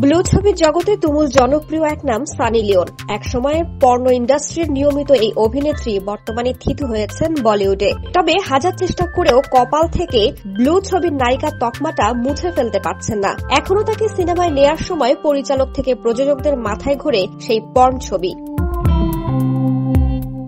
Blue ছবির জগতে তুমুল জনপ্রিয় এক নাম সানি লিওন। একসময় পর্ন ইন্ডাস্ট্রির নিয়মিত এই অভিনেত্রী বর্তমানে থিতু হয়েছেন বলিউডে। তবে হাজার চেষ্টা করেও কপাল থেকে ব্লু ছবির নায়িকার তকমাটা মুছে ফেলতে পারছেন না। এখনো তাকে সিনেমায় নেয়ার সময় পরিচালক থেকে প্রযোজকদের মাথায় ঘোরে সেই পর্ন ছবি।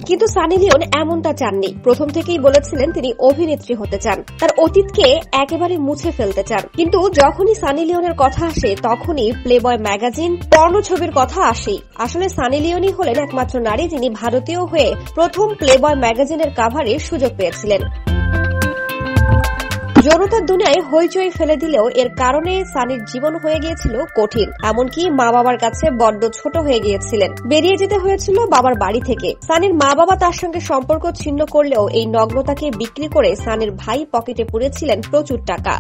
কিন্তু সানি লিওন এমনটা চাননি। প্রথম থেকেই বলেছিলেন তিনি অভিনেত্রী হতে চান, তার অতীতকে একেবারে মুছে ফেলতে চান। কিন্তু যখনই সানি লিওনের কথা আসে তখনই প্লেবয় ম্যাগাজিন পর্ন ছবির কথা আসেই। আসলে সানি লিওনই হলেন একমাত্র নারী যিনি ভারতীয় হয়ে প্রথম প্লেবয় ম্যাগাজিনের কাভারে সুযোগ পেয়েছিলেন। যৌনতার দুনিয়ায় হইচই ফেলে দিলেও এর কারণে সানির জীবন হয়ে গিয়েছিল কঠিন। এমনকি মা বাবার কাছে বড্ড ছোট হয়ে গিয়েছিলেন, বেরিয়ে যেতে হয়েছিল বাবার বাড়ি থেকে। সানির মা বাবা তার সঙ্গে সম্পর্ক ছিন্ন করলেও এই নগ্নতাকে বিক্রি করে সানির ভাই পকেটে পুরেছিলেন প্রচুর টাকা।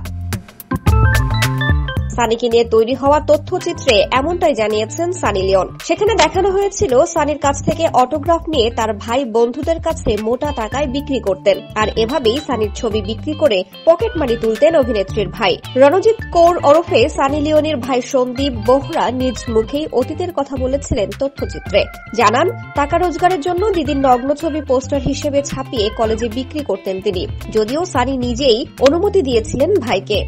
সানিকে নিয়ে তৈরি হওয়া তথ্যচিত্রে এমনটাই জানিয়েছেন সানি লিওন। সেখানে দেখানো হয়েছিল সানির কাছ থেকে অটোগ্রাফ নিয়ে তার ভাই বন্ধুদের কাছে মোটা টাকায় বিক্রি করতেন, আর এভাবেই সানির ছবি বিক্রি করে পকেট মানি তুলতেন অভিনেত্রীর ভাই। রণজিৎ কৌর ওরফে সানি লিওনের ভাই সন্দীপ বোহরা নিজ মুখেই অতীতের কথা বলেছিলেন তথ্যচিত্রে। জানান, টাকা রোজগারের জন্য দিদির নগ্ন ছবি পোস্টার হিসেবে ছাপিয়ে কলেজে বিক্রি করতেন তিনি, যদিও সানি নিজেই অনুমতি দিয়েছিলেন ভাইকে।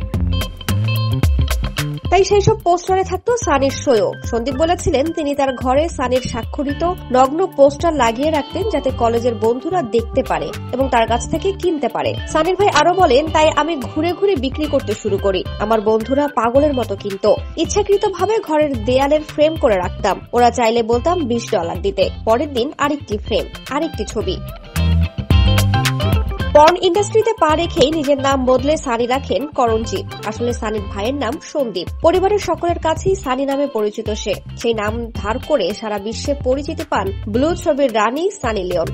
তাই সেই সব পোস্টারে থাকত সানির শোও। সন্দীপ বলেছিলেন তিনি তার ঘরে সানির স্বাক্ষরিত নগ্ন পোস্টার লাগিয়ে রাখতেন যাতে কলেজের বন্ধুরা দেখতে পারে এবং তার কাছ থেকে কিনতে পারে। সানির ভাই আরো বলেন, তাই আমি ঘুরে ঘুরে বিক্রি করতে শুরু করি। আমার বন্ধুরা পাগলের মতো কিনত। ইচ্ছাকৃতভাবে ঘরের দেয়ালের ফ্রেম করে রাখতাম। ওরা চাইলে বলতাম $20 দিতে। পরের দিন আরেকটি ফ্রেম, আরেকটি ছবি। পর্ন ইন্ডাস্ট্রিতে পা রেখেই নিজের নাম বদলে সানি রাখেন করণজিৎ। আসলে সানির ভাইয়ের নাম সন্দীপ। পরিবারের সকলের কাছেই সানি নামে পরিচিত সে। সেই নাম ধার করে সারা বিশ্বে পরিচিতি পান ব্লু ছবির রানী সানি লিওন।